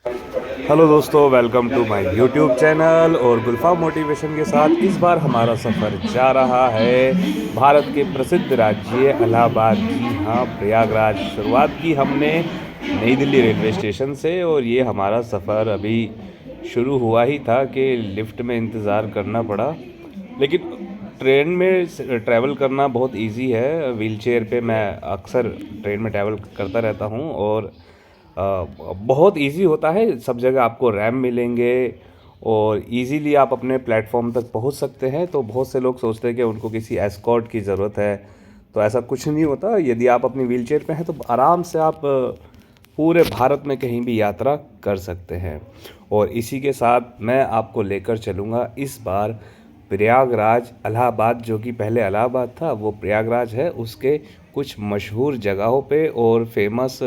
Hello दोस्तों, welcome to my YouTube channel और गुल्फा मोटिवेशन के साथ इस बार हमारा सफ़र जा रहा है भारत के प्रसिद्ध राज्य इलाहाबाद। जी हाँ, प्रयागराज। शुरुआत की हमने नई दिल्ली रेलवे स्टेशन से और ये हमारा सफ़र अभी शुरू हुआ ही था कि लिफ्ट में इंतज़ार करना पड़ा। लेकिन ट्रेन में ट्रैवल करना बहुत इजी है। व्हीलचेयर पे मैं अक्सर ट्रेन में ट्रैवल करता रहता हूँ और बहुत इजी होता है। सब जगह आपको रैम मिलेंगे और इजीली आप अपने प्लेटफॉर्म तक पहुंच सकते हैं। तो बहुत से लोग सोचते हैं कि उनको किसी एस्कॉर्ट की ज़रूरत है, तो ऐसा कुछ नहीं होता। यदि आप अपनी व्हीलचेयर पे हैं तो आराम से आप पूरे भारत में कहीं भी यात्रा कर सकते हैं। और इसी के साथ मैं आपको लेकर चलूँगा इस बार प्रयागराज। इलाहाबाद जो कि पहले इलाहाबाद था वो प्रयागराज है, उसके कुछ मशहूर जगहों पे और फेमस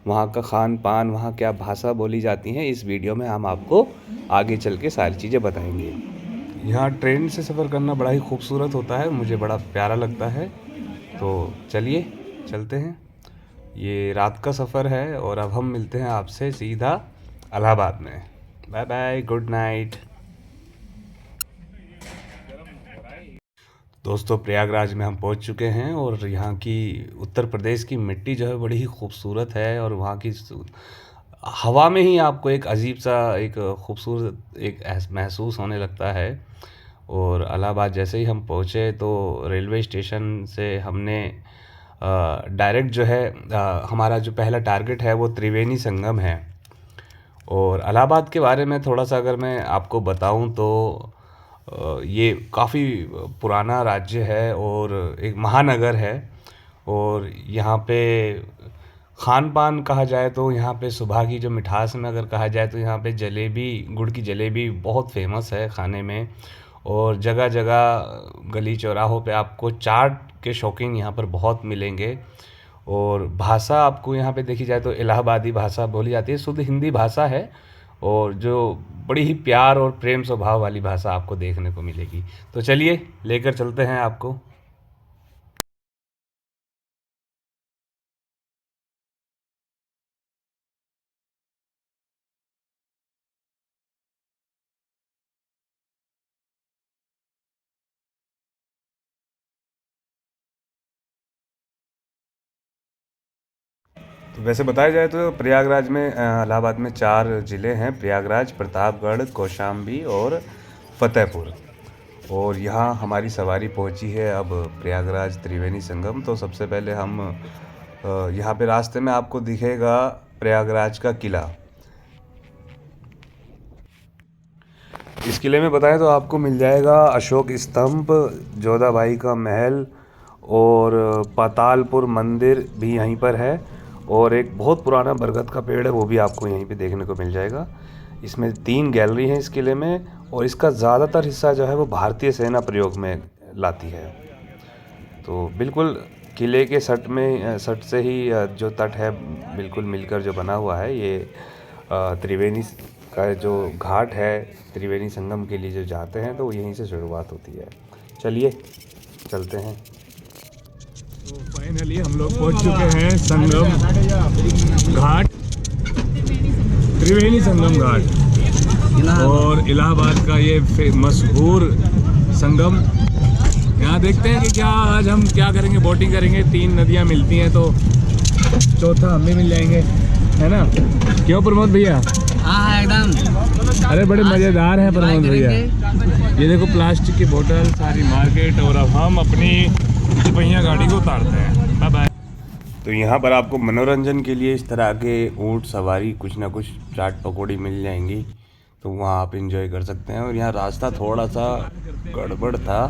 वहाँ का खान पान, वहाँ क्या भाषा बोली जाती हैं, इस वीडियो में हम आपको आगे चल के सारी चीज़ें बताएंगे। यहाँ ट्रेन से सफ़र करना बड़ा ही खूबसूरत होता है, मुझे बड़ा प्यारा लगता है। तो चलिए चलते हैं। ये रात का सफ़र है और अब हम मिलते हैं आपसे सीधा इलाहाबाद में। Bye bye, good night. दोस्तों, प्रयागराज में हम पहुंच चुके हैं और यहाँ की उत्तर प्रदेश की मिट्टी जो है बड़ी ही खूबसूरत है और वहाँ की हवा में ही आपको एक अजीब सा एक खूबसूरत एक महसूस होने लगता है। और इलाहाबाद जैसे ही हम पहुँचे तो रेलवे स्टेशन से हमने डायरेक्ट जो है हमारा जो पहला टारगेट है वो त्रिवेणी संगम है। और इलाहाबाद के बारे में थोड़ा सा अगर मैं आपको बताऊं तो ये काफ़ी पुराना राज्य है और एक महानगर है। और यहाँ पे खान पान कहा जाए तो यहाँ पे सुबह की जो मिठास में अगर कहा जाए तो यहाँ पे जलेबी, गुड़ की जलेबी बहुत फेमस है खाने में। और जगह जगह गली चौराहों पे आपको चाट के शौकीन यहाँ पर बहुत मिलेंगे। और भाषा आपको यहाँ पे देखी जाए तो इलाहाबादी भाषा बोली जाती है, शुद्ध हिंदी भाषा है और जो बड़ी ही प्यार और प्रेम स्वभाव वाली भाषा आपको देखने को मिलेगी। तो चलिए लेकर चलते हैं आपको। तो वैसे बताया जाए तो प्रयागराज में इलाहाबाद में 4 ज़िले हैं: प्रयागराज, प्रतापगढ़, कौशाम्बी और फतेहपुर। और यहाँ हमारी सवारी पहुँची है अब प्रयागराज त्रिवेणी संगम। तो सबसे पहले हम यहाँ पे रास्ते में आपको दिखेगा प्रयागराज का किला। इस किले में बताएं तो आपको मिल जाएगा अशोक स्तंभ, जोधाबाई का महल और पातालपुर मंदिर भी यहीं पर है। और एक बहुत पुराना बरगद का पेड़ है, वो भी आपको यहीं पे देखने को मिल जाएगा। इसमें 3 गैलरी हैं इस किले में और इसका ज़्यादातर हिस्सा जो है वो भारतीय सेना प्रयोग में लाती है। तो बिल्कुल किले के सट में सट से ही जो तट है बिल्कुल मिलकर जो बना हुआ है, ये त्रिवेणी का जो घाट है त्रिवेणी संगम के लिए जो जाते हैं तो यहीं से शुरुआत होती है। चलिए चलते हैं। तो फाइनली हम लोग पहुंच चुके हैं संगम घाट, त्रिवेणी संगम घाट और इलाहाबाद का ये मशहूर संगम। यहाँ देखते हैं कि क्या आज हम क्या करेंगे, बोटिंग करेंगे। 3 नदियाँ मिलती हैं तो चौथा हम भी मिल जाएंगे, है ना? क्यों प्रमोद भैया? हाँ एकदम। अरे बड़े मज़ेदार हैं प्रमोद भैया। ये देखो प्लास्टिक की बोतल, सारी मार्केट। और अब हम अपनी पहिया गाड़ी को उतारते हैं। Bye bye. तो यहाँ पर आपको मनोरंजन के लिए इस तरह के ऊँट सवारी, कुछ ना कुछ चाट पकौड़ी मिल जाएंगी, तो वहाँ आप इंजॉय कर सकते हैं। और यहाँ रास्ता थोड़ा सा गड़बड़ था,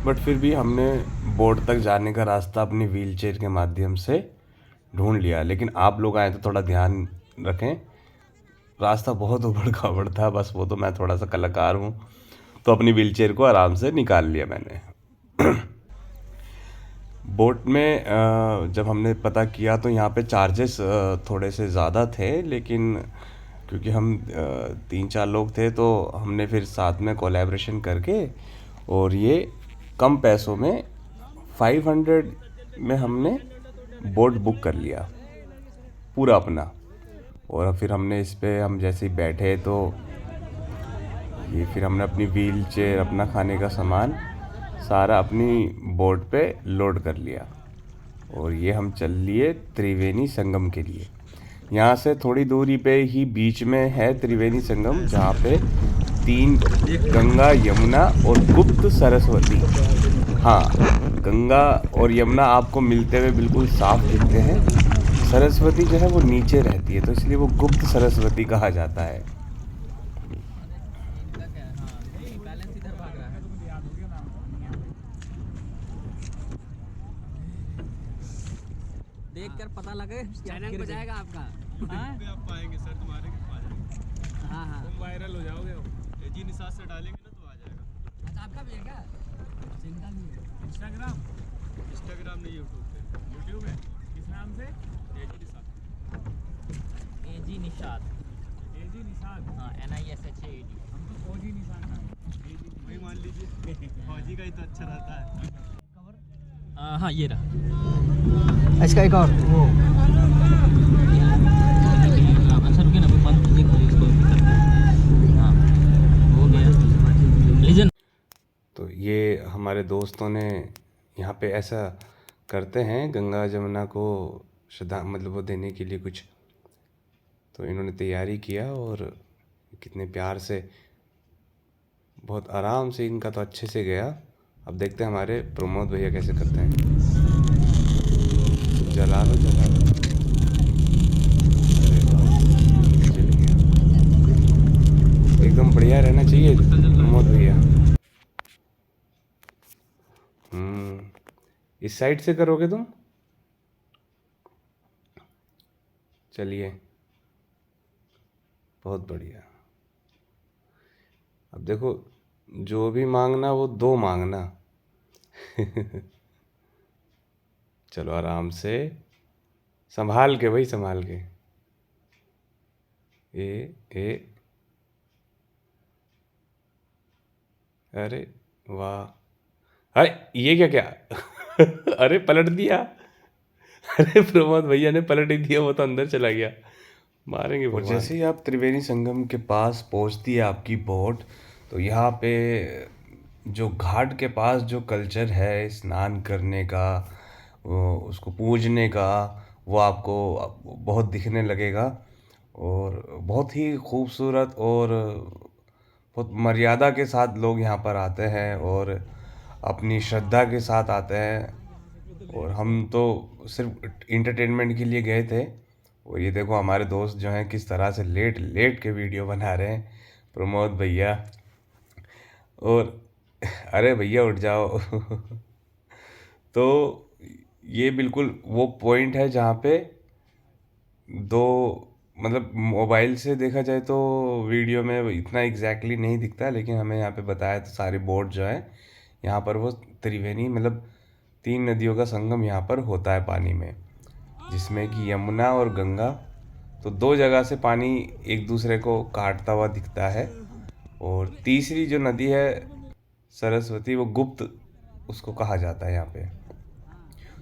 बट फिर भी हमने बोट तक जाने का रास्ता अपनी व्हीलचेयर के माध्यम से ढूंढ लिया। लेकिन आप लोग आए तो थोड़ा ध्यान रखें, रास्ता बहुत ऊबड़ खाबड़ था। बस वो तो मैं थोड़ा सा कलाकार हूँ, तो अपनी व्हीलचेयर को आराम से निकाल लिया मैंने। बोट में जब हमने पता किया तो यहाँ पे चार्जेस थोड़े से ज़्यादा थे, लेकिन क्योंकि हम 3-4 लोग थे तो हमने फिर साथ में कोलैबोरेशन करके और ये कम पैसों में 500 में हमने बोट बुक कर लिया पूरा अपना। और फिर हमने इस पे हम जैसे ही बैठे तो ये फिर हमने अपनी व्हील चेयर, अपना खाने का सामान सारा अपनी बोट पे लोड कर लिया और ये हम चल लिए त्रिवेणी संगम के लिए। यहाँ से थोड़ी दूरी पे ही बीच में है त्रिवेणी संगम, जहाँ पे 3 गंगा, यमुना और गुप्त सरस्वती, हाँ, गंगा और यमुना आपको मिलते हुए बिल्कुल साफ दिखते हैं। सरस्वती जो है वो नीचे रहती है, तो इसलिए वो गुप्त सरस्वती कहा जाता है। देख कर पता लगे चैनल पे जाएगा आपका। हाँ आप पाएंगे सर, तुम्हारे आ जाएंगे, हाँ हाँ। तुम वायरल हो जाओगे। एजी निसात से डालेंगे ना तो आ जाएगा। अच्छा आपका भी है क्या? चिंता नहीं है। इंस्टाग्राम नहीं, यूट्यूब है। किस नाम से? एजी निसात। एजी निशात। एजी निसात, हाँ NISHAD। हम तो फौजी निशान है, वही मान लीजिए। फौजी का ही तो अच्छा रहता है। हाँ ये रहा। इसका एक और वो अच्छा रुके ना, बंद कीजिए खाली इसको। हाँ हो गया लीजन। तो ये हमारे दोस्तों ने यहाँ पे ऐसा करते हैं, गंगा जमुना को श्रद्धा मतलब वो देने के लिए कुछ, तो इन्होंने तैयारी किया और कितने प्यार से, बहुत आराम से इनका तो अच्छे से गया। अब देखते हैं हमारे प्रमोद भैया कैसे करते हैं। जला लो जला लो, अरे वाह, जल गया। एकदम बढ़िया रहना चाहिए प्रमोद भैया। इस साइड से करोगे तुम? चलिए, बहुत बढ़िया। अब देखो, जो भी मांगना वो 2 मांगना। चलो आराम से, संभाल के भाई, संभाल के। ए अरे वाह, अरे ये क्या क्या? अरे पलट दिया। अरे प्रमोद भैया ने पलट ही दिया, वो तो अंदर चला गया। मारेंगे भगवान। और जैसे ही आप त्रिवेणी संगम के पास पहुंचती है आपकी बोट, तो यहाँ पे जो घाट के पास जो कल्चर है स्नान करने का, उसको पूजने का, वो आपको बहुत दिखने लगेगा। और बहुत ही खूबसूरत और बहुत मर्यादा के साथ लोग यहाँ पर आते हैं और अपनी श्रद्धा के साथ आते हैं। और हम तो सिर्फ इंटरटेनमेंट के लिए गए थे। और ये देखो हमारे दोस्त जो हैं किस तरह से लेट लेट के वीडियो बना रहे हैं, प्रमोद भैया। और अरे भैया उठ जाओ। तो ये बिल्कुल वो पॉइंट है जहाँ पे दो, मतलब मोबाइल से देखा जाए तो वीडियो में इतना एग्जैक्टली नहीं दिखता, लेकिन हमें यहाँ पे बताया तो सारी बोट जो है यहाँ पर वो त्रिवेणी मतलब 3 नदियों का संगम यहाँ पर होता है पानी में, जिसमें कि यमुना और गंगा, तो 2 जगह से पानी एक दूसरे को काटता हुआ दिखता है। और तीसरी जो नदी है सरस्वती, वो गुप्त उसको कहा जाता है यहाँ पे।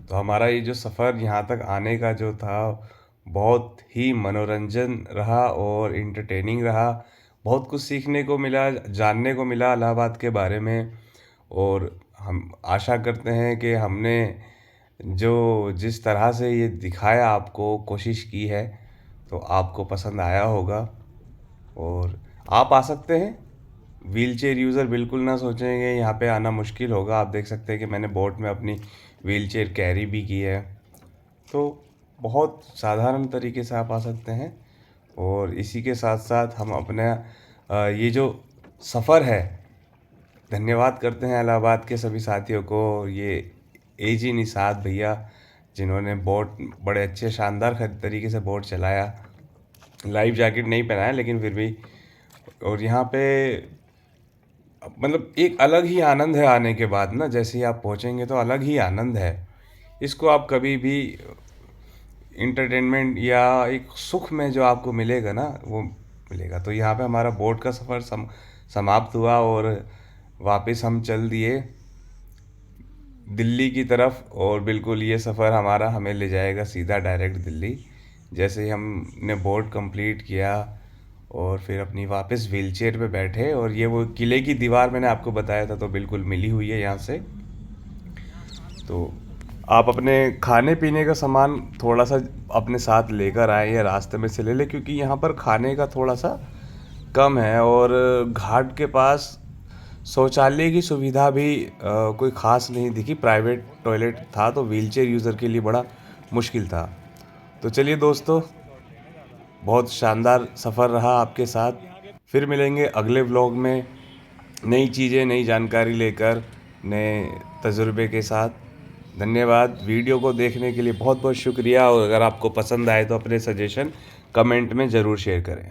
तो हमारा ये जो सफ़र यहाँ तक आने का जो था, बहुत ही मनोरंजन रहा और इंटरटेनिंग रहा। बहुत कुछ सीखने को मिला, जानने को मिला इलाहाबाद के बारे में। और हम आशा करते हैं कि हमने जो जिस तरह से ये दिखाया, आपको कोशिश की है, तो आपको पसंद आया होगा। और आप आ सकते हैं, व्हील चेयर यूज़र बिल्कुल ना सोचेंगे यहाँ पे आना मुश्किल होगा। आप देख सकते हैं कि मैंने बोट में अपनी व्हील चेयर कैरी भी की है, तो बहुत साधारण तरीके से आप आ सकते हैं। और इसी के साथ साथ हम अपना ये जो सफ़र है, धन्यवाद करते हैं इलाहाबाद के सभी साथियों को। ये एजी निसात भैया जिन्होंने बोट बड़े अच्छे शानदार तरीके से बोट चलाया, लाइफ जैकेट नहीं पहनाया लेकिन फिर भी। और यहाँ पे मतलब एक अलग ही आनंद है आने के बाद ना, जैसे ही आप पहुँचेंगे तो अलग ही आनंद है। इसको आप कभी भी इंटरटेनमेंट या एक सुख में जो आपको मिलेगा ना, वो मिलेगा। तो यहाँ पे हमारा बोट का सफ़र समाप्त हुआ और वापस हम चल दिए दिल्ली की तरफ। और बिल्कुल ये सफ़र हमारा हमें ले जाएगा सीधा डायरेक्ट दिल्ली। जैसे ही हमने बोट कंप्लीट किया और फिर अपनी वापस व्हीलचेयर पे बैठे, और ये वो किले की दीवार मैंने आपको बताया था तो बिल्कुल मिली हुई है यहाँ से। तो आप अपने खाने पीने का सामान थोड़ा सा अपने साथ लेकर आए या रास्ते में से ले लें, क्योंकि यहाँ पर खाने का थोड़ा सा कम है, और घाट के पास शौचालय की सुविधा भी कोई ख़ास नहीं दिखी। प्राइवेट टॉयलेट था तो व्हीलचेयर यूज़र के लिए बड़ा मुश्किल था। तो चलिए दोस्तों, बहुत शानदार सफ़र रहा आपके साथ। फिर मिलेंगे अगले व्लॉग में नई चीज़ें, नई जानकारी लेकर, नए तजुर्बे के साथ। धन्यवाद। वीडियो को देखने के लिए बहुत बहुत शुक्रिया, और अगर आपको पसंद आए तो अपने सजेशन कमेंट में ज़रूर शेयर करें।